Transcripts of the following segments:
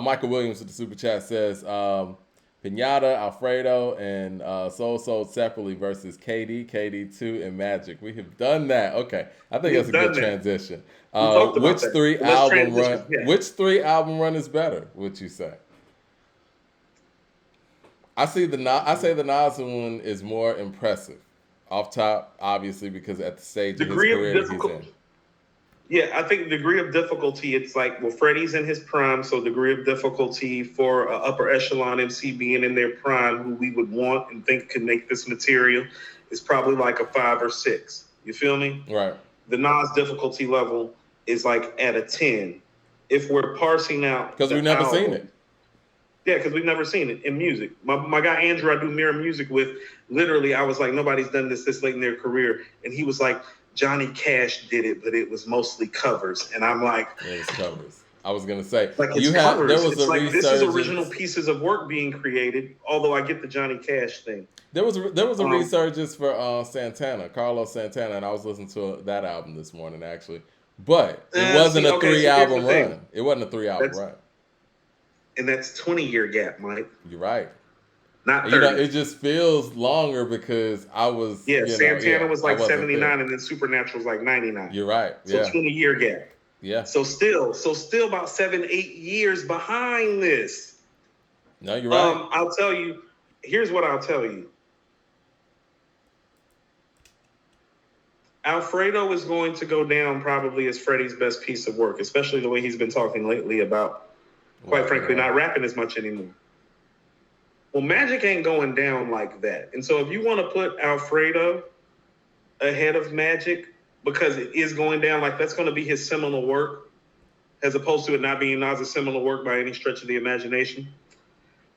Michael Williams with the super chat says Pinata, Alfredo, and Soul Sold separately versus KD2, and Magic. We have done that. Okay, I think that's We've a good done that. transition. We talked Which about that. three So let's album run? transition. Yeah. Which three album run is better? Would you say? I say the Nas one is more impressive. Off top, obviously, because at the stage of his Degree of career that he's in. difficulty. Yeah, I think degree of difficulty. It's like, well, Freddie's in his prime, so degree of difficulty for upper echelon MC being in their prime, who we would want and think could make this material, is probably like a 5 or 6. You feel me? Right. The Nas difficulty level is like at a 10. If we're parsing out Because we've the never seen it. album, yeah, because we've never seen it in music. My guy Andrew, I do mirror music with. Literally, I was like, nobody's done this late in their career, and he was like, Johnny Cash did it, but it was mostly covers. And I'm like, it was covers. I was gonna say like it's covers. there was it's a like this is resurgence. original pieces of work being created. Although I get the Johnny Cash thing. There was a resurgence for Santana, Carlos Santana, and I was listening to that album this morning actually. But it wasn't a 3 album run. It wasn't a 3 album run. And that's 20-year gap, Mike. You're right. Not 30. It just feels longer because I was. Yeah, Santana was like 79, and then Supernatural was like 99. You're right. So 20-year gap. Yeah. So still about 7-8 years behind this. No, you're right. I'll tell you. Here's what I'll tell you. Alfredo is going to go down probably as Freddie's best piece of work, especially the way he's been talking lately about, quite frankly, not rapping as much anymore. Well, Magic ain't going down like that. And so if you want to put Alfredo ahead of Magic because it is going down, like that's going to be his seminal work, as opposed to it not being Nas' seminal work by any stretch of the imagination,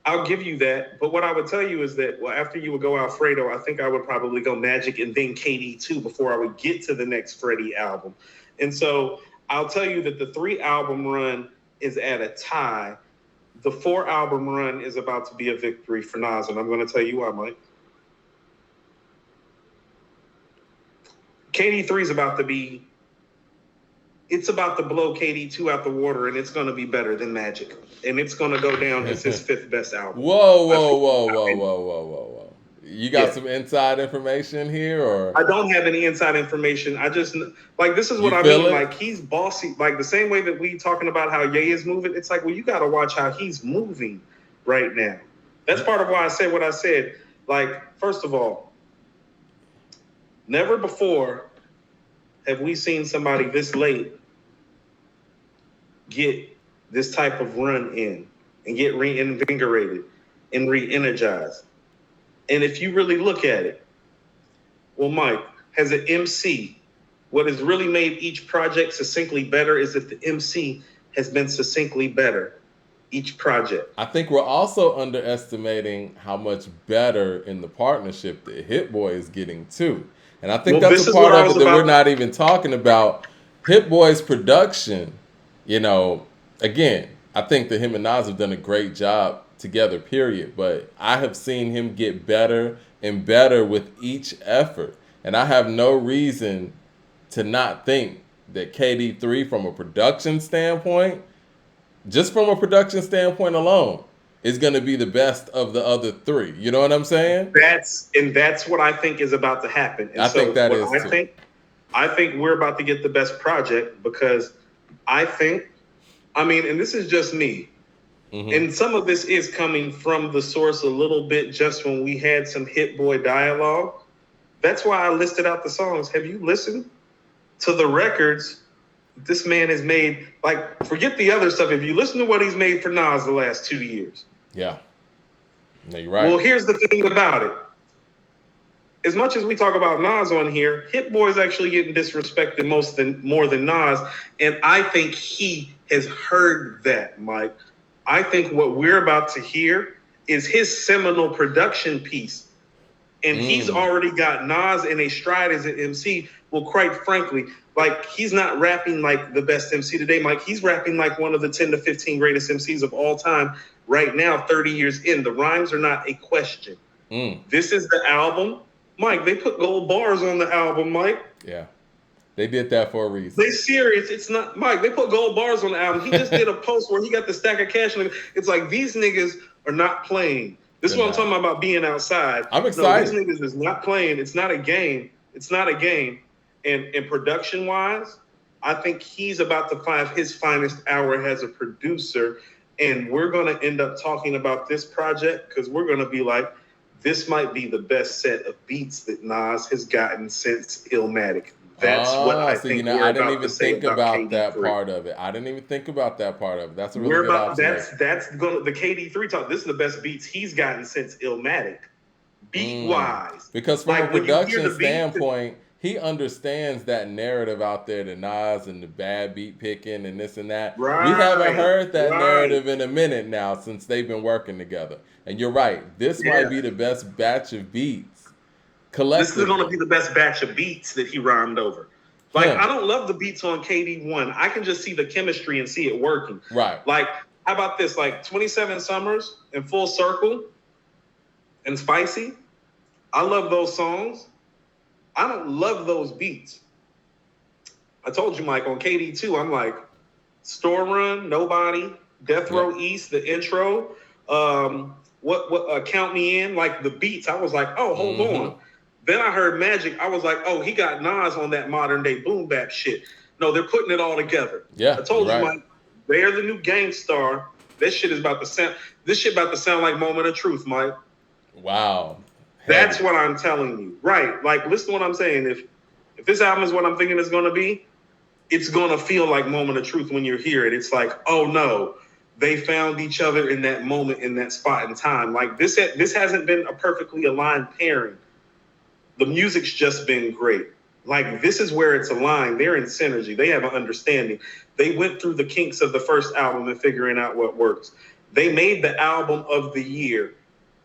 I'll give you that. But what I would tell you is that, well, after you would go Alfredo, I think I would probably go Magic and then KD2 before I would get to the next Freddie album. And so I'll tell you that the 3-album run is at a tie. The 4-album run is about to be a victory for Nas, and I'm going to tell you why, Mike. KD3 is about to be, it's about to blow KD2 out the water, and it's going to be better than Magic. And it's going to go down as his 5th best album. Whoa. You got some inside information here, or? I don't have any inside information. I just, like, this is what I mean. Like, he's bossy. Like, the same way that we talking about how Ye is moving, it's like, well, you got to watch how he's moving right now. That's part of why I said what I said. Like, first of all, never before have we seen somebody this late get this type of run in and get reinvigorated and re-energized. And if you really look at it, well, Mike, as an MC, what has really made each project succinctly better is that the MC has been succinctly better each project. I think we're also underestimating how much better in the partnership that Hit Boy is getting too. And I think that's a part of it that we're not even talking about. Hit Boy's production, again, I think that him and Nas have done a great job together, period. But I have seen him get better and better with each effort. And I have no reason to not think that KD3 from a production standpoint, just from a production standpoint alone, is going to be the best of the other 3. You know what I'm saying? That's what I think is about to happen. And I think that is too. I think we're about to get the best project because I think, and this is just me, and some of this is coming from the source a little bit just when we had some Hit Boy dialogue. That's why I listed out the songs. Have you listened to the records this man has made? Like, forget the other stuff. If you listen to what he's made for Nas the last 2 years. Yeah. No, you're right. Well, here's the thing about it. As much as we talk about Nas on here, Hit Boy is actually getting disrespected more than Nas. And I think he has heard that, Mike. I think what we're about to hear is his seminal production piece. And he's already got Nas in a stride as an MC. Well, quite frankly, like, he's not rapping like the best MC today, Mike. He's rapping like one of the 10 to 15 greatest MCs of all time right now, 30 years in. The rhymes are not a question. This is the album. Mike, they put gold bars on the album, Mike. Yeah. They did that for a reason. They serious. It's not Mike. They put gold bars on the album. He just did a post where he got the stack of cash. And it's like these niggas are not playing. This is what I'm talking about being outside. I'm excited. No, these niggas is not playing. It's not a game. It's not a game. And production wise, I think he's about to find his finest hour as a producer. And we're gonna end up talking about this project because we're gonna be like, this might be the best set of beats that Nas has gotten since Illmatic. That's what I think. I didn't even think about that part of it. I didn't even think about that part of it. That's a really good observation. That's going the KD3 talk. This is the best beats he's gotten since Illmatic, beat wise. Because from a production standpoint, he understands that narrative out there, the Nas and the bad beat picking and this and that. Right, we haven't heard that narrative in a minute now since they've been working together. And you're right. This might be the best batch of beats. This is going to be the best batch of beats that he rhymed over. Like, I don't love the beats on KD1. I can just see the chemistry and see it working. Right. Like, how about this? Like, 27 Summers and Full Circle and Spicy. I love those songs. I don't love those beats. I told you, Mike, on KD2, I'm like, Store Run, Nobody, Death Row East, the intro, Count Me In, like the beats. I was like, oh, hold on. Then I heard Magic. I was like, oh, he got Nas on that modern day boom bap shit. No, they're putting it all together. Yeah, I told you, Mike, they're the new Gang Star. This shit about to sound like Moment of Truth, Mike. Wow. That's what I'm telling you. Right. Like, listen to what I'm saying. If this album is what I'm thinking it's going to be, it's going to feel like Moment of Truth when you hear it. It's like, oh, no, they found each other in that moment, in that spot in time. Like, this hasn't been a perfectly aligned pairing. The music's just been great. Like, this is where it's aligned. They're in synergy. They have an understanding. They went through the kinks of the first album and figuring out what works. They made the album of the year.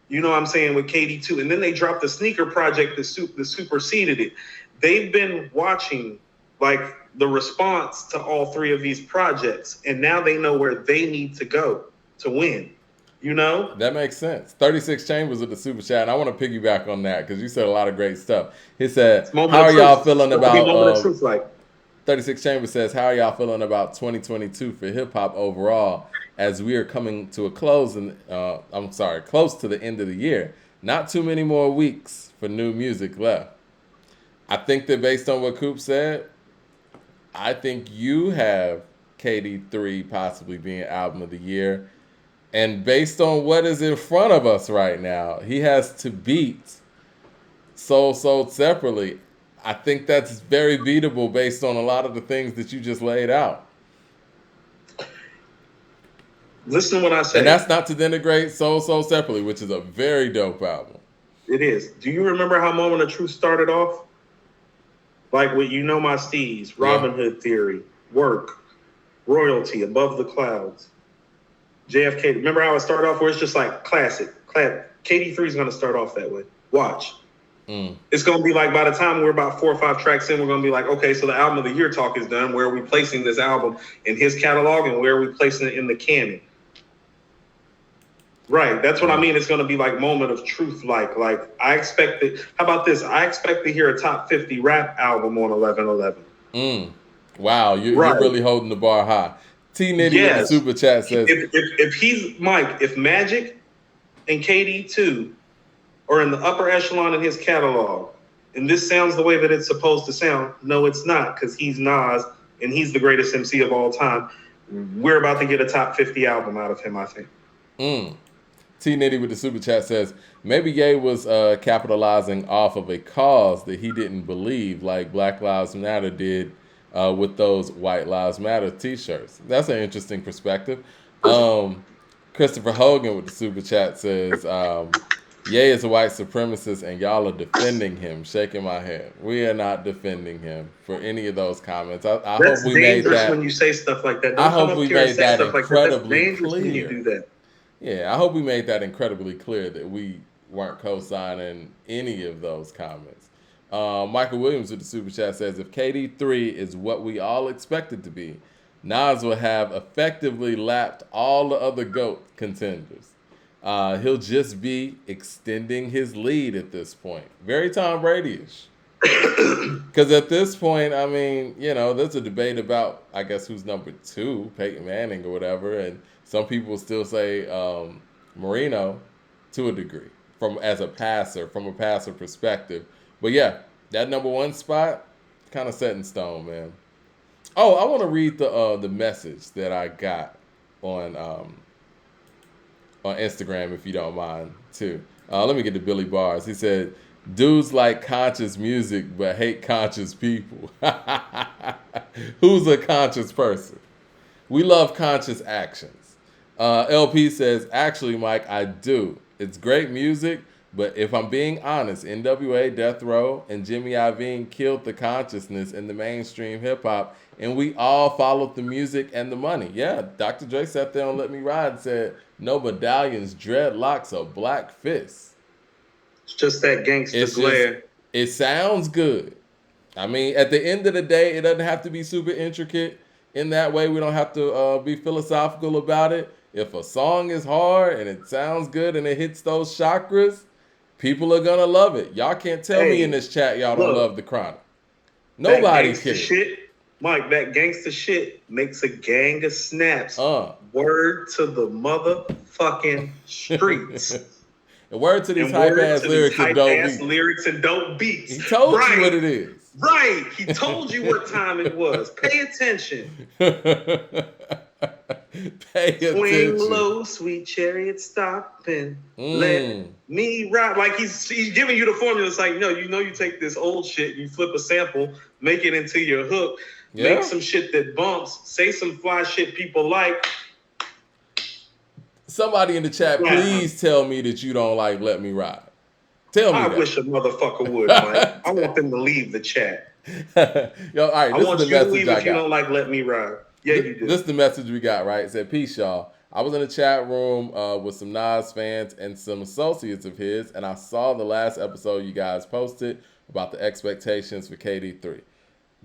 You know what I'm saying, with KD2. And then they dropped the sneaker project that superseded it. They've been watching, like, the response to all three of these projects. And now they know where they need to go to win. You know? That makes sense. 36 Chambers with the super chat. And I want to piggyback on that because you said a lot of great stuff. He said, how are y'all feeling about... 36 Chambers says, how are y'all feeling about 2022 for hip-hop overall as we are coming to a close close to the end of the year? Not too many more weeks for new music left. I think that based on what Coop said, I think you have KD3 possibly being album of the year. And based on what is in front of us right now, he has to beat Soul separately. I think that's very beatable based on a lot of the things that you just laid out. Listen to what I said. And that's not to denigrate Soul separately, which is a very dope album. It is. Do you remember how Moment of Truth started off? Like with You Know My Steez, Robin Hood Theory, Work, Royalty, Above the Clouds, JFK. Remember how it started off where it's just like classic. KD3 is going to start off that way. Watch. It's going to be like by the time we're about 4 or 5 tracks in, we're going to be like, okay, so the album of the year talk is done. Where are we placing this album in his catalog and where are we placing it in the canon? Right. That's what I mean. It's going to be like Moment of Truth. Like I expect it. How about this? I expect to hear a top 50 rap album on 11/11. Wow. You're really holding the bar high. T Nitty with the super chat says, if he's Mike, if Magic and KD2 are in the upper echelon in his catalog, and this sounds the way that it's supposed to sound, no, it's not, because he's Nas and he's the greatest MC of all time. We're about to get a top 50 album out of him, I think. T Nitty with the super chat says, maybe Ye was capitalizing off of a cause that he didn't believe, like Black Lives Matter did with those White Lives Matter t-shirts. That's an interesting perspective. Christopher Hogan with the super chat says, Ye is a white supremacist and y'all are defending him. Shaking my head. We are not defending him for any of those comments. I hope we made that. When you say stuff like that. I hope we made that incredibly clear. When you do that. Yeah, I hope we made that incredibly clear that we weren't co-signing any of those comments. Michael Williams with the super chat says, if KD3 is what we all expected to be, Nas will have effectively lapped all the other GOAT contenders. He'll just be extending his lead at this point. Very Tom Brady-ish. Because at this point, I mean, there's a debate about, I guess, who's number two, Peyton Manning or whatever, and some people still say Marino to a degree from a passer perspective. But yeah, that number one spot, kind of set in stone, man. Oh, I want to read the message that I got on Instagram, if you don't mind, too. Let me get to Billy Bars. He said, "Dudes like conscious music but hate conscious people." Who's a conscious person? We love conscious actions. LP says, "Actually, Mike, I do. It's great music, but if I'm being honest, NWA, Death Row, and Jimmy Iovine killed the consciousness in the mainstream hip hop, and we all followed the music and the money." Yeah, Dr. Dre sat there on Let Me Ride and said, "No medallions, dreadlocks, or black fists." It's just that gangster glare. It sounds good. I mean, at the end of the day, it doesn't have to be super intricate in that way. We don't have to be philosophical about it. If a song is hard and it sounds good and it hits those chakras, people are gonna love it. Y'all can't tell me in this chat y'all don't love the Chronic. Nobody cares. Shit, Mike, that gangster shit makes a gang of snaps. Word to the motherfucking streets. And word to these hype-ass lyrics and dope beats. He told you what it is. Right. He told you what time it was. Pay attention. Pay attention. Swing low, sweet chariot stopping. Let me ride. Like he's giving you the formula. It's like, no, you take this old shit, you flip a sample, make it into your hook, make some shit that bumps, say some fly shit people like. Somebody in the chat, please tell me that you don't like Let Me Ride. Tell me I that. wish a motherfucker would, Mike. I want them to leave the chat. Yo, all right, I want you to leave if you don't like Let Me Ride. Yeah, you do. This is the message we got, right? It said, "Peace, y'all. I was in a chat room with some Nas fans and some associates of his, and I saw the last episode you guys posted about the expectations for KD3.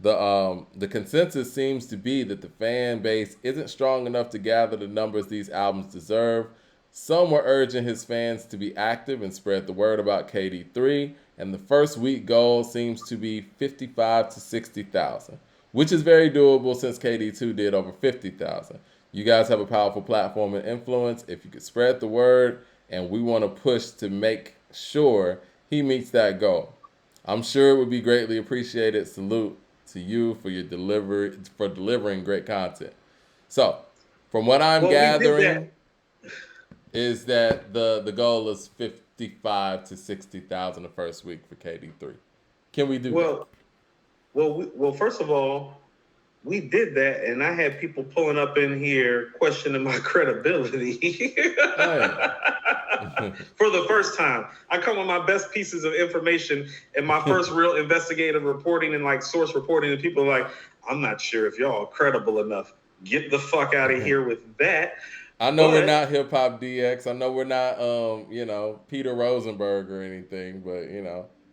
The consensus seems to be that the fan base isn't strong enough to gather the numbers these albums deserve. Some were urging his fans to be active and spread the word about KD3, and the first week goal seems to be 55 to 60,000, which is very doable since KD2 did over 50,000. You guys have a powerful platform and influence. If you could spread the word, and we want to push to make sure he meets that goal. I'm sure it would be greatly appreciated. Salute to you for your delivering great content." So, from what I'm gathering, is that the goal is 55 to 60,000 the first week for KD3. Can we do that? Well, first of all, we did that, and I had people pulling up in here questioning my credibility. For the first time. I come with my best pieces of information and my first real investigative reporting and like source reporting, and people are like, "I'm not sure if y'all are credible enough. Get the fuck out of here with that." I know we're not Hip Hop DX. I know we're not Peter Rosenberg or anything, but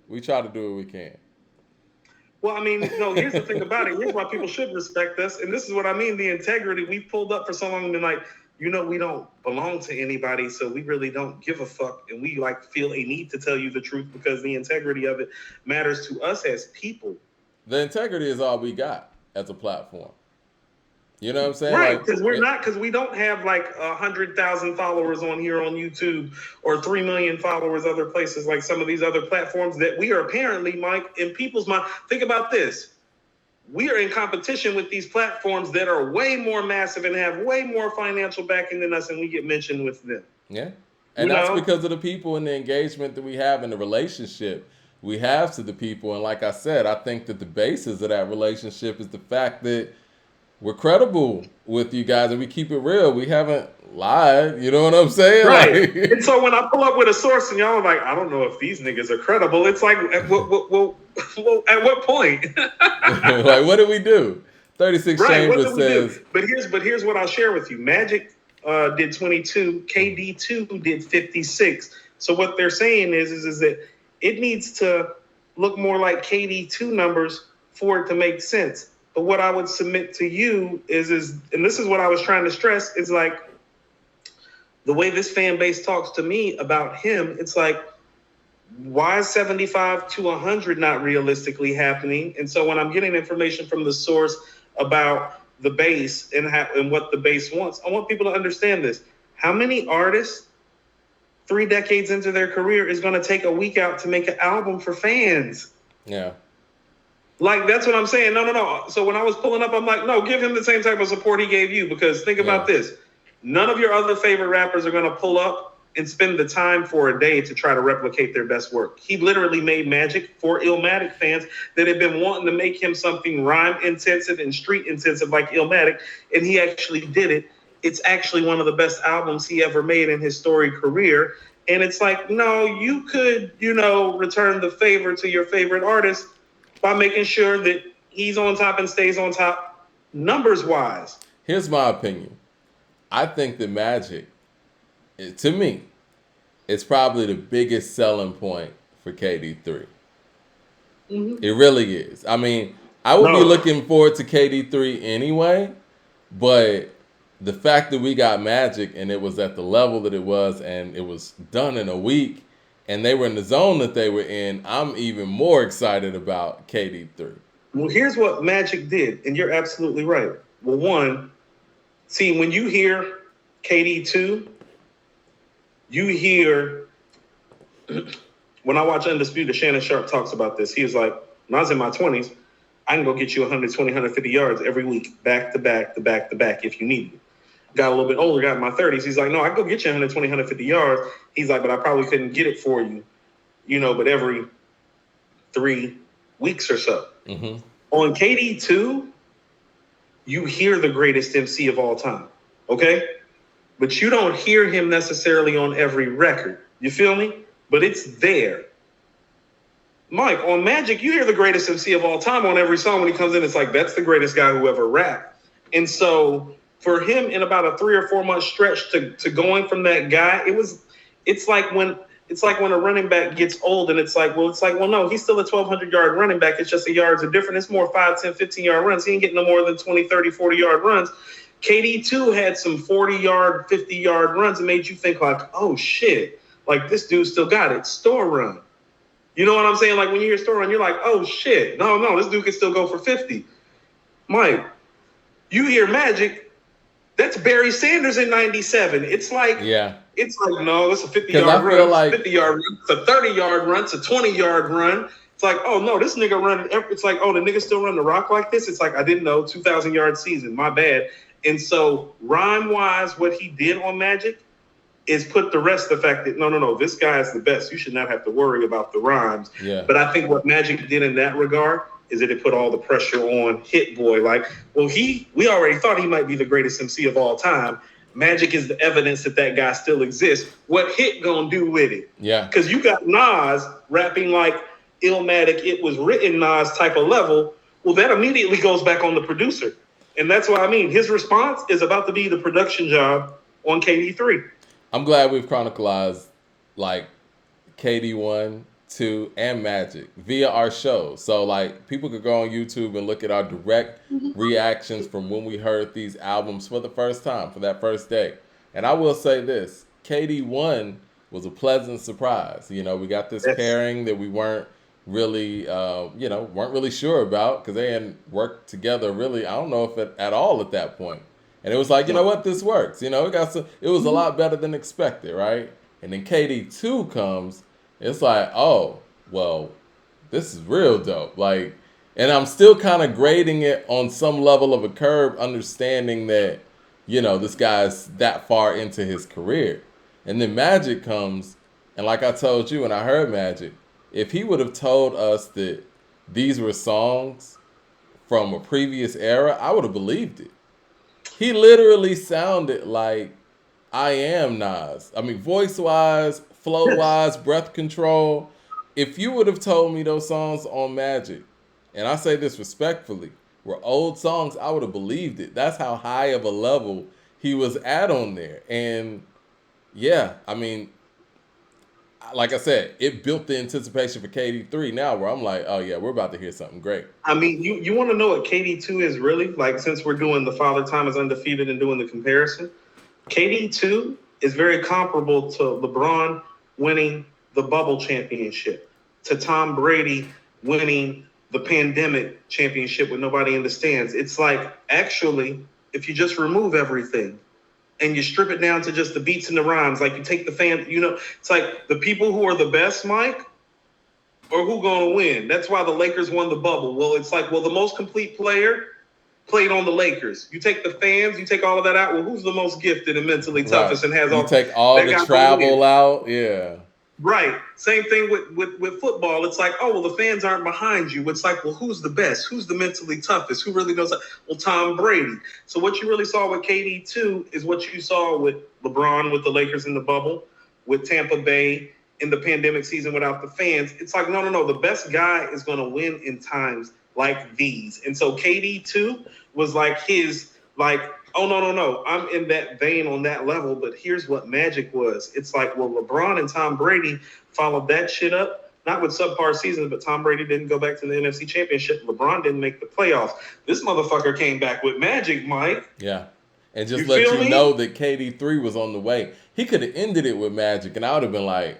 we try to do what we can. Well, I mean, no, here's the thing about it. Here's why people should respect us. And this is what I mean, the integrity. We pulled up for so long and been like, we don't belong to anybody, so we really don't give a fuck. And we feel a need to tell you the truth because the integrity of it matters to us as people. The integrity is all we got as a platform. You know what I'm saying? Right, because we don't have 100,000 followers on here on YouTube or 3 million followers other places like some of these other platforms that we are apparently, Mike, in people's mind. Think about this. We are in competition with these platforms that are way more massive and have way more financial backing than us, and we get mentioned with them. Yeah, and that's because of the people and the engagement that we have and the relationship we have to the people. And like I said, I think that the basis of that relationship is the fact that we're credible with you guys and we keep it real. We haven't lied. You know what I'm saying? Right. And so when I pull up with a source and y'all are like, I don't know if these niggas are credible. It's like, at what point? What did we do? 36 Chambers says. But here's what I'll share with you. Magic did 22. KD2 did 56. So what they're saying is that it needs to look more like KD2 numbers for it to make sense. But what I would submit to you is, and this is what I was trying to stress, is the way this fan base talks to me about him, it's like Why is 75 to 100 not realistically happening? And so when I'm getting information from the source about the bass and what the bass wants, I want people to understand this. How many artists 3 decades into their career is going to take a week out to make an album for fans? Yeah. Like, that's what I'm saying. No. So when I was pulling up, I'm like, no, give him the same type of support he gave you, because think about this. None of your other favorite rappers are going to pull up and spend the time for a day to try to replicate their best work. He literally made magic for Illmatic fans that had been wanting to make him something rhyme intensive and street intensive like Illmatic, and he actually did it. It's actually one of the best albums he ever made in his storied career. And it's like, no, you could, return the favor to your favorite artist by making sure that he's on top and stays on top numbers wise. Here's my opinion. I think that Magic, to me, it's probably the biggest selling point for KD3. Mm-hmm. It really is. I mean, I would be looking forward to KD3 anyway, but the fact that we got Magic and it was at the level that it was and it was done in a week and they were in the zone that they were in, I'm even more excited about KD3. Well, here's what Magic did, and you're absolutely right. Well, one, see, when you hear KD2, you hear, when I watch Undisputed, Shannon Sharp talks about this. He was like, when I was in my 20s, I can go get you 120, 150 yards every week, back to back if you need it. Got a little bit older, got in my 30s. He's like, no, I can go get you 120, 150 yards. He's like, but I probably couldn't get it for you, but every 3 weeks or so. Mm-hmm. On KD2, you hear the greatest MC of all time, okay? But you don't hear him necessarily on every record. You feel me? But it's there. Mike, on Magic, you hear the greatest MC of all time on every song. When he comes in, it's like, that's the greatest guy who ever rapped. And so for him, in about a 3 or 4 month stretch to going from that guy, it's like when a running back gets old and it's like, well, no, he's still a 1,200 yard running back. It's just the yards are different. It's more 5, 10, 15 yard runs. He ain't getting no more than 20, 30, 40 yard runs. KD2 had some 40 yard, 50 yard runs and made you think like, oh shit, like this dude still got it. Store run. You know what I'm saying? Like when you hear store run, you're like, oh shit, no, this dude can still go for 50. Mike, you hear Magic, that's Barry Sanders in 97. It's like, no, it's a 50 yard run. Like, 50 yard run. It's a 30 yard run. It's a 20 yard run. It's like, oh no, this nigga running. It's like, oh, the nigga still run the rock like this. It's like, I didn't know, 2,000 yard season. My bad. And so rhyme wise, what he did on Magic is put the rest the fact that no, this guy is the best. You should not have to worry about the rhymes. Yeah. But I think what Magic did in that regard is that it put all the pressure on Hit Boy. Like, well, we already thought he might be the greatest MC of all time. Magic is the evidence that guy still exists. What Hit gonna do with it? Yeah. Because you got Nas rapping like Illmatic, it was written Nas type of level. Well, that immediately goes back on the producer. And that's what I mean. His response is about to be the production job on KD3. I'm glad we've chronicalized like KD1, 2, and Magic via our show. So like people could go on YouTube and look at our direct reactions from when we heard these albums for the first time, for that first day. And I will say this, KD1 was a pleasant surprise. We got this pairing that we weren't really, weren't really sure about because they hadn't worked together really, I don't know if at all at that point. And it was like, you know what, this works. It was a lot better than expected, right? And then KD2 comes, it's like, oh, well, this is real dope. Like, and I'm still kind of grading it on some level of a curve, understanding that, this guy's that far into his career. And then Magic comes, and like I told you when I heard Magic, if he would have told us that these were songs from a previous era, I would have believed it. He literally sounded like I Am Nas. I mean, voice-wise, flow-wise, breath control. If you would have told me those songs on Magic, and I say this respectfully, were old songs, I would have believed it. That's how high of a level he was at on there. And, yeah, I mean, like I said, it built the anticipation for KD3 now where I'm like, oh, yeah, we're about to hear something great. I mean, you want to know what KD2 is really? Like, since we're doing the Father Time is Undefeated and doing the comparison, KD2 is very comparable to LeBron winning the bubble championship to Tom Brady winning the pandemic championship with nobody in the stands. It's like, actually, if you just remove everything and you strip it down to just the beats and the rhymes, like you take the fan, it's like the people who are the best, Mike, or who going to win. That's why the Lakers won the bubble. Well, it's like, the most complete player played on the Lakers. You take the fans, you take all of that out. Well, who's the most gifted and mentally toughest and has all? You take all the travel out, yeah. Right. Same thing with football. It's like, the fans aren't behind you. It's like, who's the best? Who's the mentally toughest? Who really knows that? Well, Tom Brady. So what you really saw with KD too is what you saw with LeBron with the Lakers in the bubble, with Tampa Bay in the pandemic season without the fans. It's like, no. The best guy is going to win in times like these. And so KD too was like no. I'm in that vein on that level, but here's what Magic was. It's like, LeBron and Tom Brady followed that shit up, not with subpar seasons, but Tom Brady didn't go back to the NFC Championship. LeBron didn't make the playoffs. This motherfucker came back with Magic, Mike. Yeah. And just let you know that KD3 was on the way. He could have ended it with Magic, and I would have been like,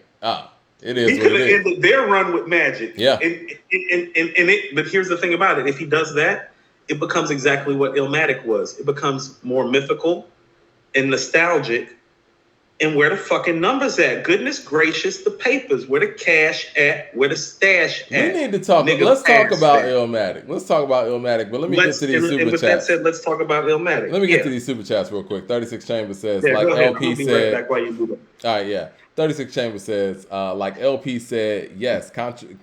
it is. He could have ended their run with Magic. Yeah. But here's the thing about it. If he does that, it becomes exactly what Illmatic was. It becomes more mythical and nostalgic. And where the fucking numbers at? Goodness gracious, the papers. Where the cash at? Where the stash at? We need to talk. Let's talk about Illmatic. Let's talk about Illmatic. But let me get to these super chats. With that said, let's talk about Illmatic. Let me get to these super chats real quick. 36 Chambers says, like LP said. Right back while you do that. All right, yeah. 36 Chambers says, like LP said, yes, contributed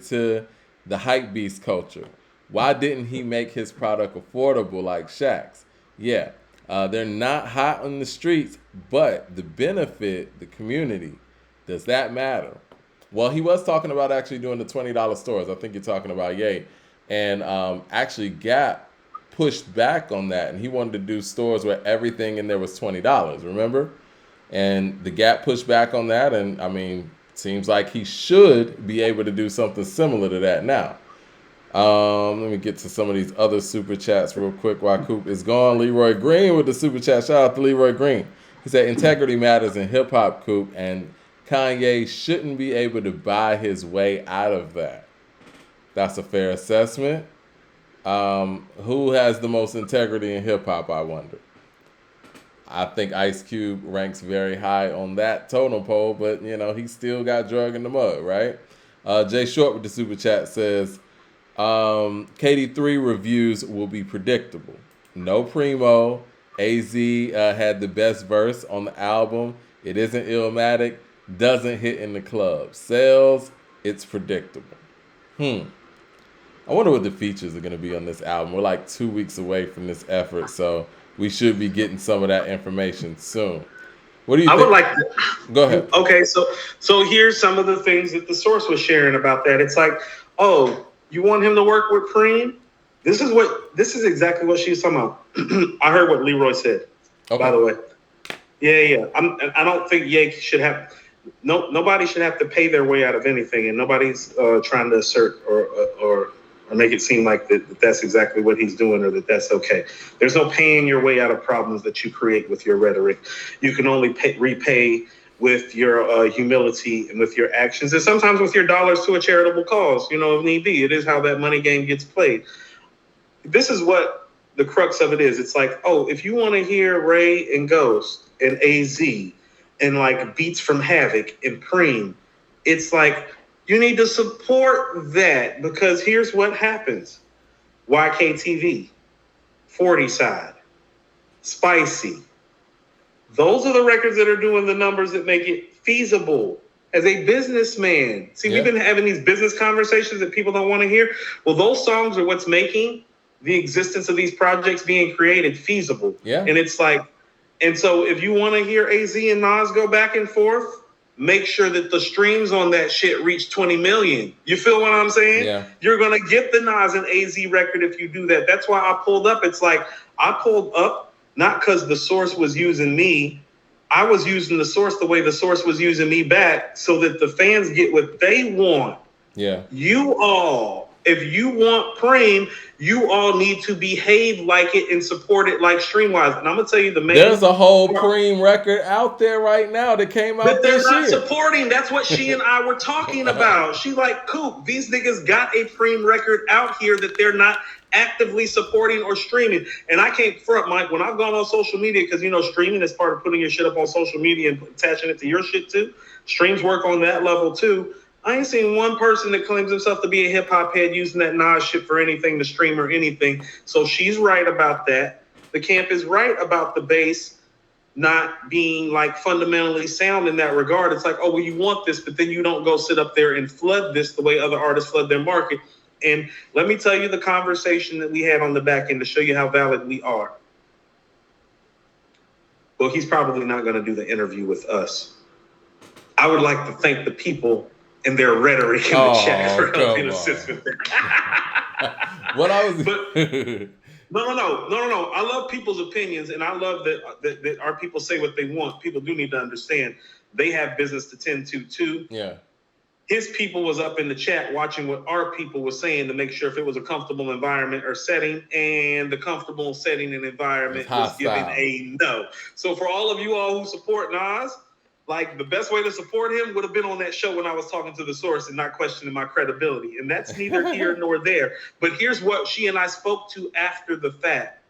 to the hype beast culture. Why didn't he make his product affordable like Shaq's? Yeah, they're not hot on the streets, but the benefit, the community, does that matter? Well, he was talking about actually doing the $20 stores. I think you're talking about Ye. And actually Gap pushed back on that, and he wanted to do stores where everything in there was $20, remember? And the Gap pushed back on that, and I mean, seems like he should be able to do something similar to that now. Let me get to some of these other super chats real quick while Coop is gone. Leroy Green with the super chat. Shout out to Leroy Green. He said, integrity matters in hip-hop, Coop, and Kanye shouldn't be able to buy his way out of that. That's a fair assessment. Who has the most integrity in hip-hop, I wonder? I think Ice Cube ranks very high on that totem pole, but, he still got drug in the mud, right? Jay Short with the super chat says, KD3 reviews will be predictable. No Primo. AZ had the best verse on the album. It isn't Illmatic. Doesn't hit in the club. Sales, it's predictable. I wonder what the features are going to be on this album. We're like 2 weeks away from this effort, so we should be getting some of that information soon. What do you think? I would like to... Go ahead. Okay, so here's some of the things that the source was sharing about that. It's like, you want him to work with Preem? This is exactly what she's talking about. I heard what Leroy said, by the way. Yeah. I don't think Ye should have... nobody should have to pay their way out of anything, and nobody's trying to assert or make it seem like that's exactly what he's doing or that's okay. There's no paying your way out of problems that you create with your rhetoric. You can only repay with your humility and with your actions, and sometimes with your dollars to a charitable cause, if need be. It is how that money game gets played. This is what the crux of it is. It's like, if you want to hear Ray and Ghost and AZ and like beats from Havoc and Preem, it's like, you need to support that, because here's what happens. YKTV, 40 Side, Spicy. Those are the records that are doing the numbers that make it feasible as a businessman. See, we've been having these business conversations that people don't want to hear. Well, those songs are what's making the existence of these projects being created feasible. Yeah. And it's like, and so if you want to hear AZ and Nas go back and forth, make sure that the streams on that shit reach 20 million. You feel what I'm saying? Yeah. You're going to get the Nas and AZ record if you do that. That's why I pulled up. It's like, I pulled up not because the source was using me. I was using the source the way the source was using me back, so that the fans get what they want. Yeah. You all If you want Preem, you all need to behave like it and support it like Streamwise. And I'm gonna tell you the main. There's a whole Preem record out there right now that came out that they're this not year. supporting. That's what she and I were talking about. She like, Coop, these niggas got a Preem record out here that they're not actively supporting or streaming. And I can't front, Mike, when I've gone on social media, because you know streaming is part of putting your shit up on social media and attaching it to your shit too. Streams work on that level too. I ain't seen one person that claims himself to be a hip hop head using that Nas shit for anything to stream or anything. So she's right about that. The camp is right about the bass not being like fundamentally sound in that regard. It's like, oh, well, you want this, but then you don't go sit up there and flood this the way other artists flood their market. And let me tell you the conversation that we had on the back end to show you how valid we are. Well, he's probably not going to do the interview with us. I would like to thank the people and their rhetoric in the chat for helping assist with that. What I was... No. I love people's opinions, and I love that our people say what they want. People do need to understand they have business to tend to, too. Yeah. His people was up in the chat watching what our people were saying to make sure if it was a comfortable environment or setting, and the comfortable setting and environment was giving a no. So for all of you all who support Nas, like the best way to support him would have been on that show when I was talking to the source and not questioning my credibility. And that's neither here nor there. But here's what she and I spoke to after the fact.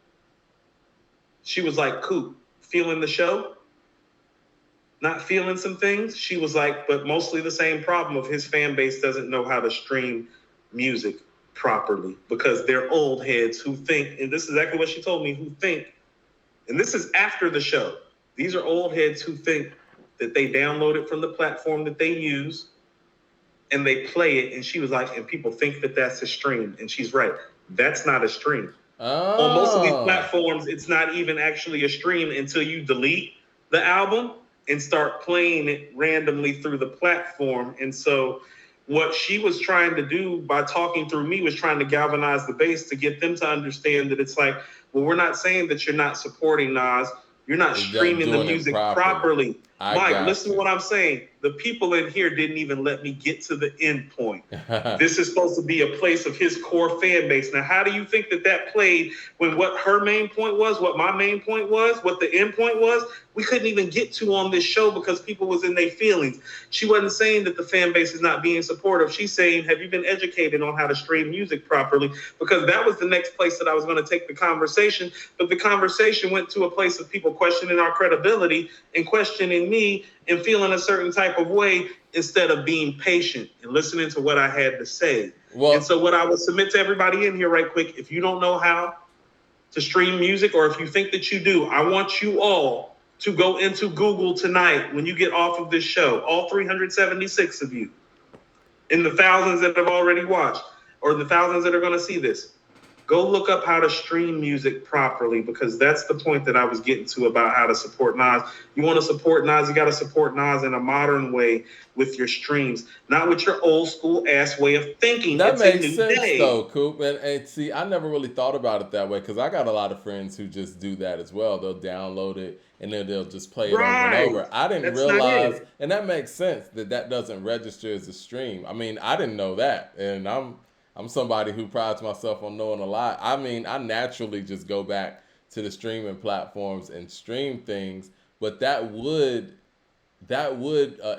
She was like, Coop, feeling the show? Not feeling some things? She was like, but mostly the same problem of his fan base doesn't know how to stream music properly because they're old heads who think, and this is exactly what she told me, who think, and this is after the show. These are old heads who think that they download it from the platform that they use and they play it. And she was like, and people think that that's a stream. And she's right. That's not a stream. On most of these platforms, it's not even actually a stream until you delete the album and start playing it randomly through the platform. And so what she was trying to do by talking through me was trying to galvanize the base to get them to understand that it's like, well, we're not saying that you're not supporting Nas. You're not streaming the music properly. Mike, listen to what I'm saying. The people in here didn't even let me get to the end point. This is supposed to be a place of his core fan base. Now, how do you think that played when what her main point was, what my main point was, what the end point was? We couldn't even get to on this show because people was in their feelings. She wasn't saying that the fan base is not being supportive. She's saying, have you been educated on how to stream music properly? Because that was the next place that I was going to take the conversation. But the conversation went to a place of people questioning our credibility and questioning me and feeling a certain type of way instead of being patient and listening to what I had to say. Well, and so what I would submit to everybody in here right quick, if you don't know how to stream music or if you think that you do, I want you all to go into Google tonight when you get off of this show, all 376 of you, and the thousands that have already watched or the thousands that are going to see this. Go look up how to stream music properly because that's the point that I was getting to about how to support Nas. You want to support Nas, you got to support Nas in a modern way with your streams, not with your old school ass way of thinking. That makes sense though, Coop. And see, I never really thought about it that way because I got a lot of friends who just do that as well. They'll download it and then they'll just play it over and over. I didn't realize, and that makes sense that doesn't register as a stream. I mean, I didn't know that, and I'm somebody who prides myself on knowing a lot. I mean, I naturally just go back to the streaming platforms and stream things, but that would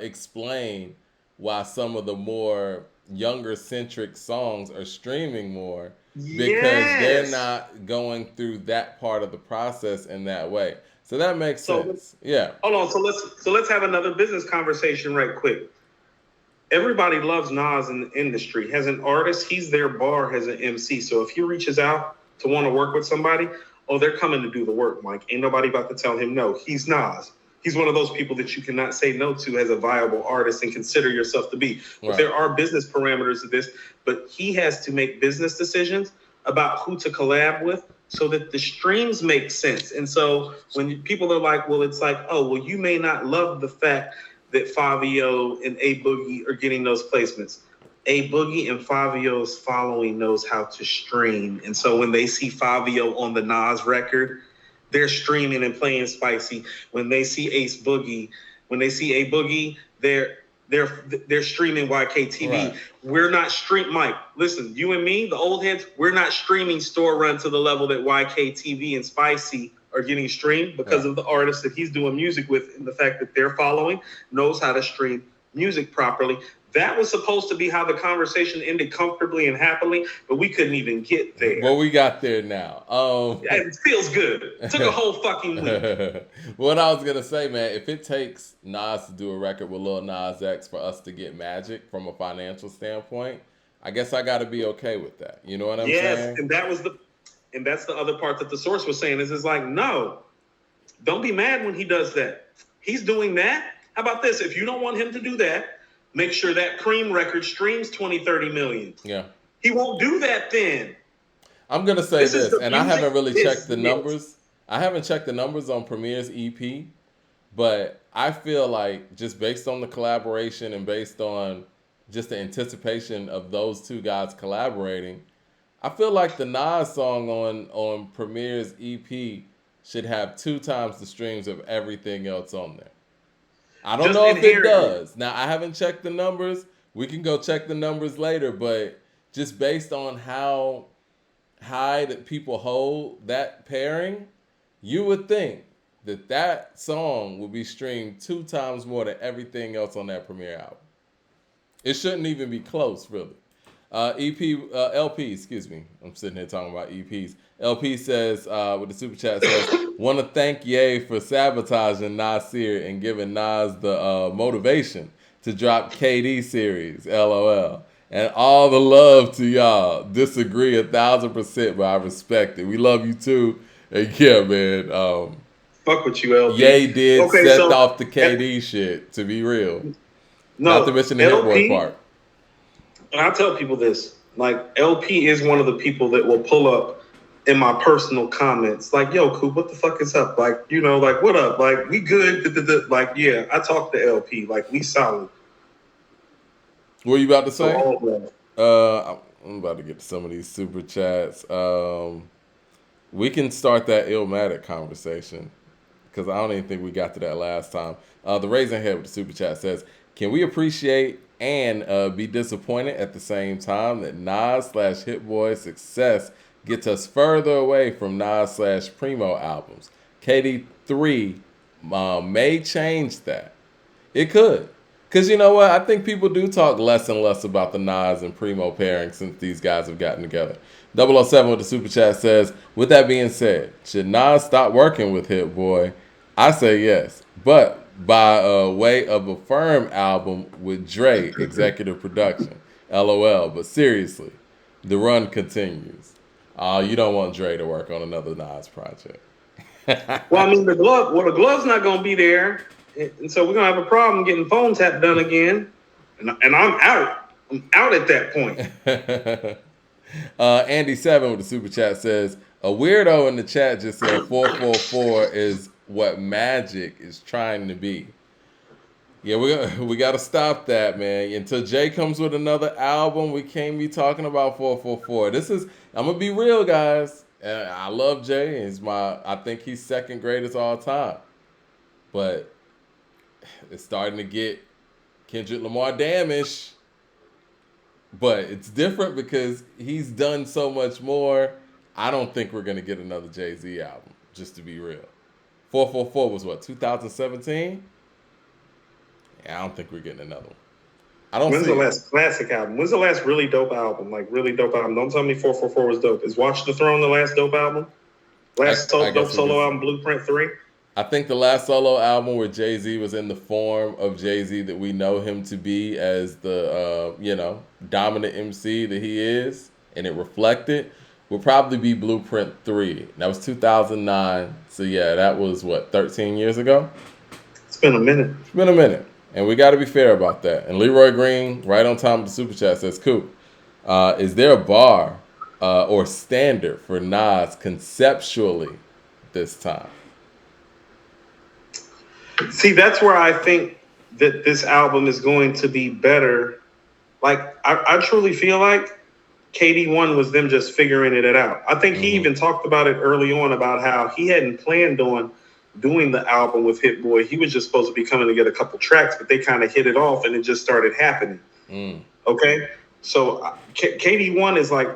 explain why some of the more younger centric songs are streaming more because they're not going through that part of the process in that way. So that makes sense. Yeah. Hold on. So let's have another business conversation right quick. Everybody loves Nas in the industry. As an artist, he's their bar as an MC. So if he reaches out to want to work with somebody, oh, they're coming to do the work, Mike. Ain't nobody about to tell him no. He's Nas. He's one of those people that you cannot say no to as a viable artist and consider yourself to be. But right. There are business parameters to this, but he has to make business decisions about who to collab with so that the streams make sense. And so when people are like, well, it's like, oh, well, you may not love the fact that Fabio and A Boogie are getting those placements. A Boogie and Fabio's following knows how to stream. And so when they see Fabio on the Nas record, they're streaming and playing spicy. When they see A Boogie, they're they're streaming YKTV. Right. We're not Mike, listen, you and me, the old heads, we're not streaming Store Run to the level that YKTV and Spicy are getting streamed because of the artists that he's doing music with, and the fact that they're following knows how to stream music properly. That was supposed to be how the conversation ended, comfortably and happily, but we couldn't even get there. Well, we got there now. It feels good. It took a whole fucking week. What I was going to say, man, if it takes Nas to do a record with Lil Nas X for us to get magic from a financial standpoint, I guess I got to be okay with that. You know what I'm saying? Yes, and that's the other part that the source was saying is like, no, don't be mad when he does that. He's doing that. How about this? If you don't want him to do that, make sure that Cream record streams 20, 30 million. Yeah. He won't do that then. I'm going to say this, and I haven't really checked the numbers. I haven't checked the numbers on Premier's EP, but I feel like just based on the collaboration and based on just the anticipation of those two guys collaborating, I feel like the Nas song on Premier's EP should have 2 times the streams of everything else on there. I don't know if it does. Now, I haven't checked the numbers. We can go check the numbers later, but just based on how high that people hold that pairing, you would think that song will be streamed 2 times more than everything else on that Premiere album. It shouldn't even be close, really. LP, excuse me. I'm sitting here talking about EPs. LP says, with the super chat says, want to thank Ye for sabotaging Nasir and giving Nas the motivation to drop KD series, LOL. And all the love to y'all. Disagree 1,000%, but I respect it. We love you too. And yeah, man. Fuck with you, LP. Ye did set off the KD shit, to be real. No, not to mention the Hit Boy part. And I tell people this, like, LP is one of the people that will pull up in my personal comments, like, yo, Coop, what the fuck is up? Like, you know, like, what up? Like, we good? Like, yeah, I talk to LP. Like, we solid. What are you about to say? I'm about to get to some of these super chats. We can start that Illmatic conversation because I don't even think we got to that last time. The Raising Head with the super chat says, can we appreciate and be disappointed at the same time that Nas / Hit Boy's success gets us further away from Nas / Primo albums? KD3 may change that. It could. Because you know what? I think people do talk less and less about the Nas and Primo pairing since these guys have gotten together. 007 with the super chat says, with that being said, should Nas stop working with Hit Boy? I say yes. But by way of a firm album with Dre, executive production. LOL. But seriously, the run continues. You don't want Dre to work on another Nas project. Well, I mean, the glove's not going to be there. And so we're going to have a problem getting phone tap done again. And I'm out. I'm out at that point. Andy7 with the super chat says, a weirdo in the chat just said 444 is what Magic is trying to be. Yeah, we got to stop that, man. Until Jay comes with another album, we can't be talking about 444. I'm going to be real, guys. I love Jay. I think he's second greatest all time. But it's starting to get Kendrick Lamar damage. But it's different because he's done so much more. I don't think we're going to get another Jay-Z album, just to be real. 444 was what, 2017? Yeah, I don't think we're getting another one. When's the last classic album? When's the last really dope album? Like, really dope album? Don't tell me 444 was dope. Is Watch the Throne the last dope album? Last dope solo album, Blueprint 3? I think the last solo album where Jay-Z was in the form of Jay-Z that we know him to be as the, dominant MC that he is, and it reflected, would probably be Blueprint 3. That was 2009. So, yeah, that was, 13 years ago? It's been a minute. And we got to be fair about that. And Leroy Green, right on time with the super chat, says, Coop, is there a bar or standard for Nas conceptually this time? See, that's where I think that this album is going to be better. Like, I truly feel like KD1 was them just figuring it out. I think he even talked about it early on about how he hadn't planned on doing the album with Hit Boy. He was just supposed to be coming to get a couple tracks, but they kind of hit it off and it just started happening. Okay? So KD1 is like,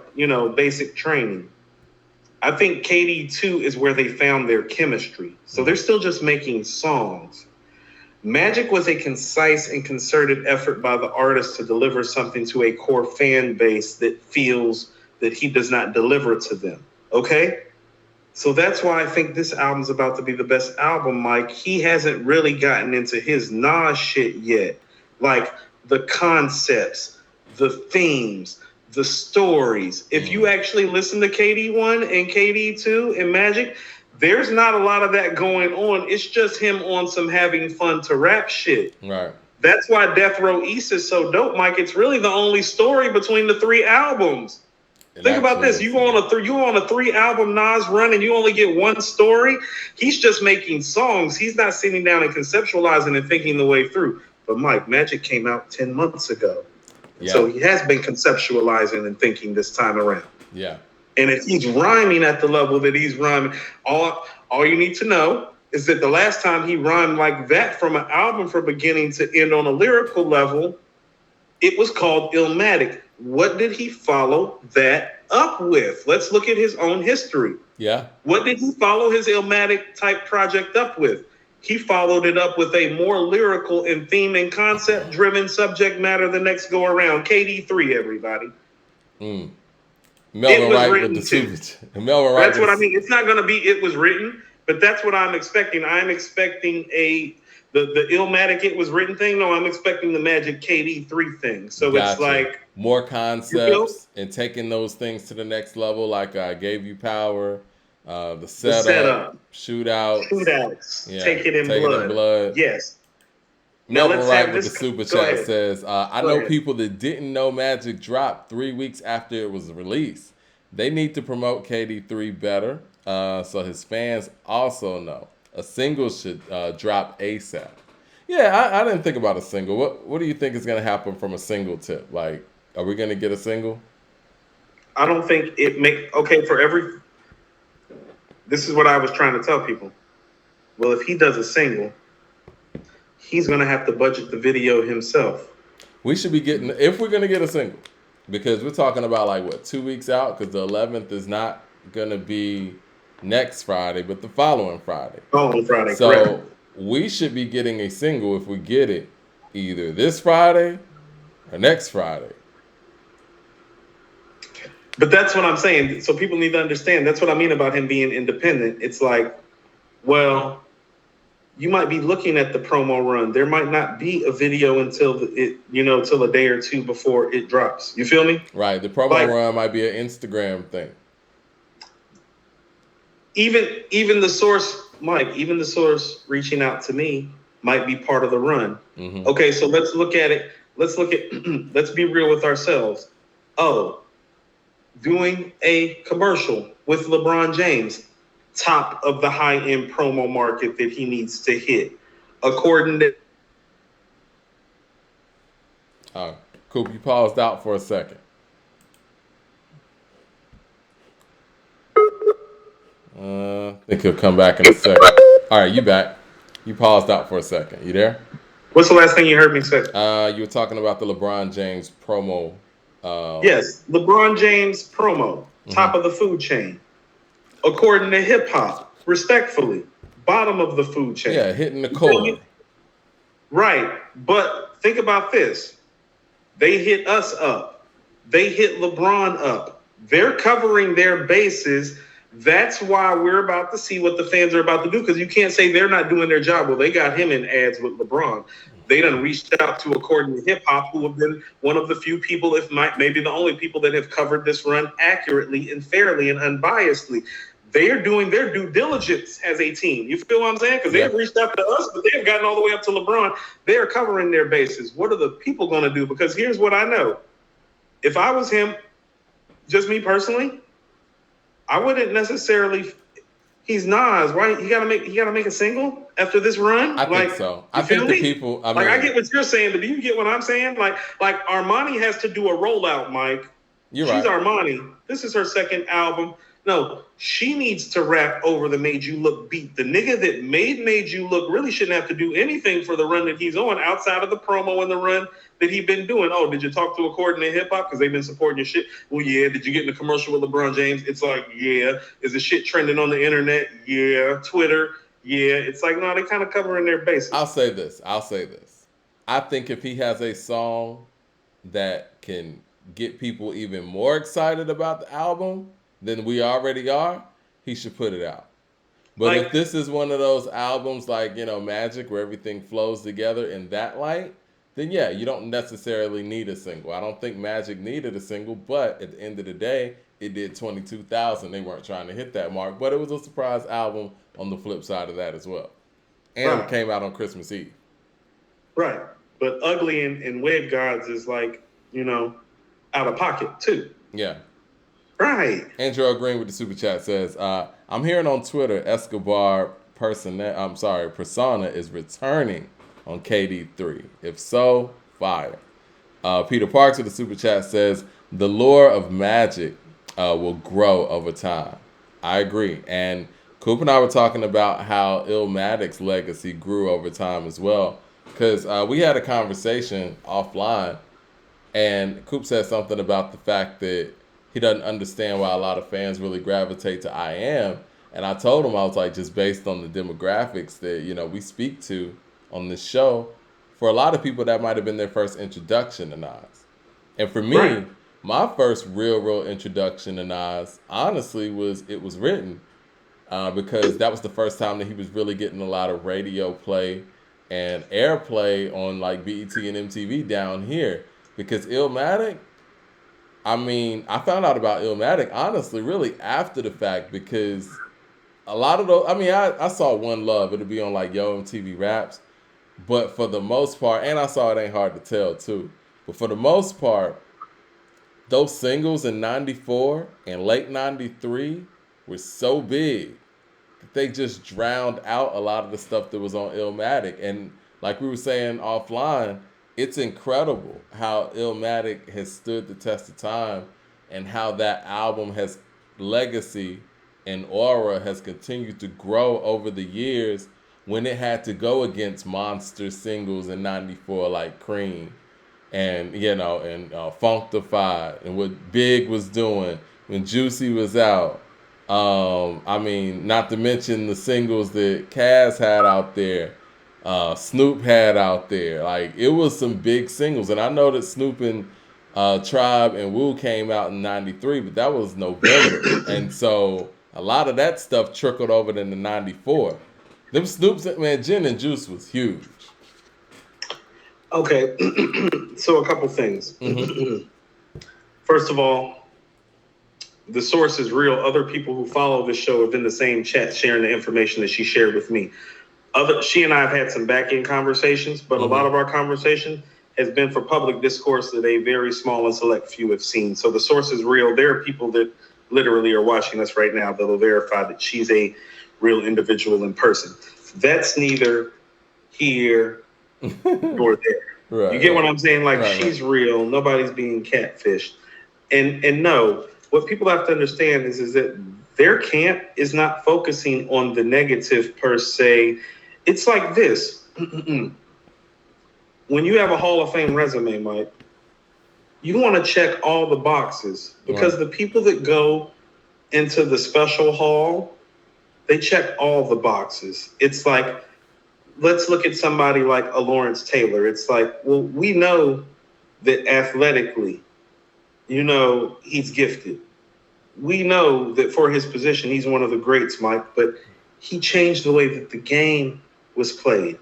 basic training. I think KD2 is where they found their chemistry. So they're still just making songs. Magic was a concise and concerted effort by the artist to deliver something to a core fan base that feels that he does not deliver to them. Okay? So that's why I think this album's about to be the best album, Mike. He hasn't really gotten into his Nas shit yet. Like the concepts, the themes, the stories. If you actually listen to KD1 and KD2 and Magic, there's not a lot of that going on. It's just him on some having fun to rap shit. Right. That's why Death Row East is so dope, Mike. It's really the only story between the 3 albums. Think about this. You on a 3 album Nas run and you only get one story. He's just making songs. He's not sitting down and conceptualizing and thinking the way through. But Mike, Magic came out 10 months ago. Yeah. So he has been conceptualizing and thinking this time around. Yeah. And if he's rhyming at the level that he's rhyming, all you need to know is that the last time he rhymed like that from an album from beginning to end on a lyrical level, it was called Illmatic. What did he follow that up with? Let's look at his own history. Yeah. What did he follow his Illmatic type project up with? He followed it up with a more lyrical and theme and concept driven subject matter the next go around. KD3, everybody. Melvin Wright with the super. Melvin Wright. That's what I mean. It's not going to be It Was Written, but that's what I'm expecting. I'm expecting the Illmatic It Was Written thing. No, I'm expecting the Magic KD3 thing. So gotcha. It's like more concepts and taking those things to the next level. Like I Gave You Power, the setup, shootouts, yeah, Take It in Blood. Yes. Melvin Wright with the super chat says, I know people that didn't know Magic dropped 3 weeks after it was released. They need to promote KD3 better so his fans also know. A single should drop ASAP. Yeah, I didn't think about a single. What do you think is going to happen from a single tip? Like, are we going to get a single? I don't think this is what I was trying to tell people. Well, if he does a single, he's going to have to budget the video himself. We should be getting, if we're going to get a single, because we're talking about 2 weeks out, because the 11th is not going to be next Friday, but the following Friday. So correct. We should be getting a single if we get it either this Friday or next Friday. But that's what I'm saying. So people need to understand. That's what I mean about him being independent. It's like, well, you might be looking at the promo run. There might not be a video until till a day or two before it drops. You feel me? Right. The promo run might be an Instagram thing. Even the source, Mike, even the source reaching out to me might be part of the run. Mm-hmm. Okay, so let's look at it. Let's be real with ourselves. Oh, doing a commercial with LeBron James, top of the high-end promo market that he needs to hit. According to Coop, you paused out for a second. I think he'll come back in a second. All right, you back. You paused out for a second. You there? What's the last thing you heard me say? You were talking about the LeBron James promo. Yes, LeBron James promo, top of the food chain. According to hip hop, respectfully, bottom of the food chain. Yeah, hitting the core. Right, but think about this. They hit us up. They hit LeBron up. They're covering their bases. That's why we're about to see what the fans are about to do, because you can't say they're not doing their job. Well, they got him in ads with LeBron. They done reached out to, according to hip hop, who have been one of the few people, if not maybe the only people that have covered this run accurately and fairly and unbiasedly. They are doing their due diligence as a team. You feel what I'm saying? Because they've reached out to us, but they have gotten all the way up to LeBron. They are covering their bases. What are the people going to do? Because here's what I know. If I was him, just me personally, I wouldn't necessarily. He's Nas. Why he gotta make a single after this run? I think so. I think the people. I get what you're saying, but do you get what I'm saying? Like Armani has to do a rollout, Mike. She's right. Armani. This is her second album. No, she needs to rap over the Made You Look beat. The nigga that Made You Look really shouldn't have to do anything for the run that he's on outside of the promo and the run that he's been doing. Oh, did you talk to According to Hip Hop? Because they've been supporting your shit. Well, yeah. Did you get in the commercial with LeBron James? It's like, yeah. Is the shit trending on the internet? Yeah. Twitter? Yeah. It's like, no, they kind of covering their bases. I'll say this. I think if he has a song that can get people even more excited about the album than we already are, he should put it out. But if this is one of those albums like, Magic, where everything flows together in that light, then yeah, you don't necessarily need a single. I don't think Magic needed a single, but at the end of the day, it did 22,000. They weren't trying to hit that mark, but it was a surprise album on the flip side of that as well. And it came out on Christmas Eve. Right. But Ugly and Wave Gods is like, out of pocket too. Yeah. Right. Andrew Green with the super chat says, I'm hearing on Twitter Escobar Persona is returning on KD3. If so, fire. Peter Parks with the super chat says, the lore of Magic will grow over time. I agree. And Coop and I were talking about how Illmatic's legacy grew over time as well. Because we had a conversation offline, and Coop said something about the fact that he doesn't understand why a lot of fans really gravitate to I Am. And I told him, I was like, just based on the demographics that, we speak to on this show, for a lot of people, that might have been their first introduction to Nas. And for me, my first real introduction to Nas, honestly, was It Was Written, because that was the first time that he was really getting a lot of radio play and airplay on like BET and MTV down here. Because Illmatic, I found out about Illmatic, honestly, really after the fact, because a lot of those, I saw One Love, it'll be on like Yo MTV Raps, but for the most part, and I saw It Ain't Hard to Tell too, but for the most part, those singles in 94 and late 93 were so big that they just drowned out a lot of the stuff that was on Illmatic. And like we were saying offline, it's incredible how Illmatic has stood the test of time and how that album has legacy and aura has continued to grow over the years when it had to go against monster singles in 94 like Cream and, Funkdafied and what Big was doing when Juicy was out. Not to mention the singles that Kaz had out there. Snoop had out there. Like, it was some big singles. And I know that Snoop and Tribe and Wu came out in 93, but that was November. And so a lot of that stuff trickled over into 94. Them Snoops, man, Gin and Juice was huge. Okay, so a couple things. Mm-hmm. First of all, the source is real. Other people who follow the show have been in the same chat sharing the information that she shared with me. She and I have had some back-end conversations, but a lot of our conversation has been for public discourse that a very small and select few have seen. So the source is real. There are people that literally are watching us right now that will verify that she's a real individual in person. That's neither here nor there. Right, you get what I'm saying? Like, she's real. Nobody's being catfished. And no, what people have to understand is that their camp is not focusing on the negative per se. It's like this. When you have a Hall of Fame resume, Mike, you want to check all the boxes because the people that go into the special hall, they check all the boxes. It's like, let's look at somebody like a Lawrence Taylor. It's like, well, we know that athletically, he's gifted. We know that for his position, he's one of the greats, Mike, but he changed the way that the game was played.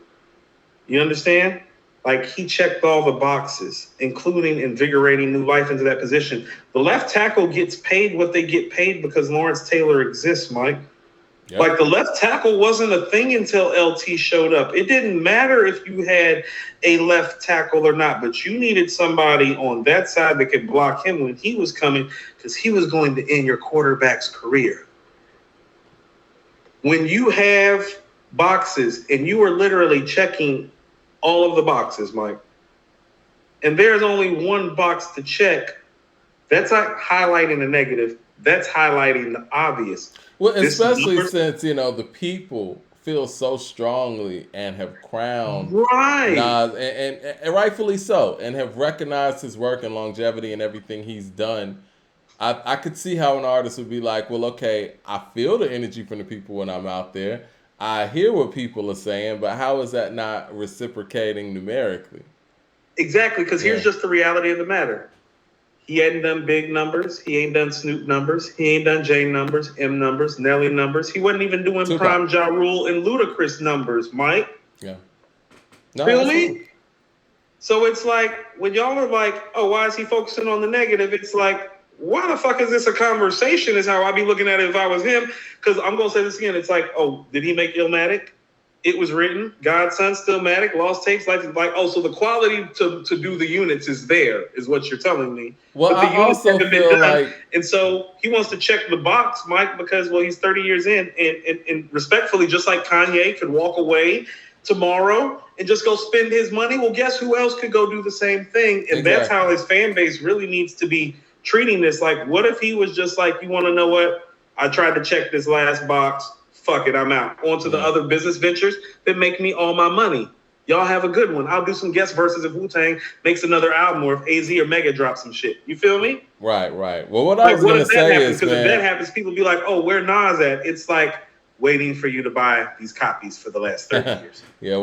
You understand? Like, he checked all the boxes, including invigorating new life into that position. The left tackle gets paid what they get paid because Lawrence Taylor exists, Mike. Yep. Like, the left tackle wasn't a thing until LT showed up. It didn't matter if you had a left tackle or not, but you needed somebody on that side that could block him when he was coming because he was going to end your quarterback's career. When you have boxes and you are literally checking all of the boxes, Mike, and there's only one box to check, that's like highlighting a negative. that's highlighting the obvious. Well, This especially number, since the people feel so strongly and have crowned right? Nas, and rightfully so, and have recognized his work and longevity and everything he's done. I could see how an artist would be like, well, okay, I feel the energy from the people when I'm out there. I hear what people are saying, but how is that not reciprocating numerically? Exactly, because Yeah. here's just the reality of the matter. He hadn't done big numbers. He ain't done Snoop numbers. He ain't done J numbers, M numbers, Nelly numbers. He wasn't even doing Tupac. Prime Ja Rule and Ludacris numbers, Mike. Yeah. No, Feel absolutely. me? So it's like, when y'all are like, oh, why is he focusing on the negative? It's like, why the fuck is this a conversation is how I'd be looking at it if I was him. Because I'm going to say this again. It's like, oh, did he make Illmatic? It was written. God's Son, Stillmatic, Lost Tapes. Like, oh, so the quality to do the units is there, is what you're telling me. Well, But the I units also haven't been feel done. like And so he wants to check the box, Mike, because, well, he's 30 years in. And respectfully, just like Kanye could walk away tomorrow and just go spend his money, well, guess who else could go do the same thing? And that's exactly. how his fan base really needs to be treating this. Like, what if he was just like, you want to know what? I tried to check this last box. Fuck it, I'm out. On to the other business ventures that make me all my money. Y'all have a good one. I'll do some guest verses if Wu-Tang makes another album, or if AZ or Mega drop some shit. You feel me? Right, right. Well, what I was What gonna if that say happens? is, Because if that man, happens, people be like, oh, where Nas at? It's like waiting for you to buy these copies for the last 30 years. yeah, wait.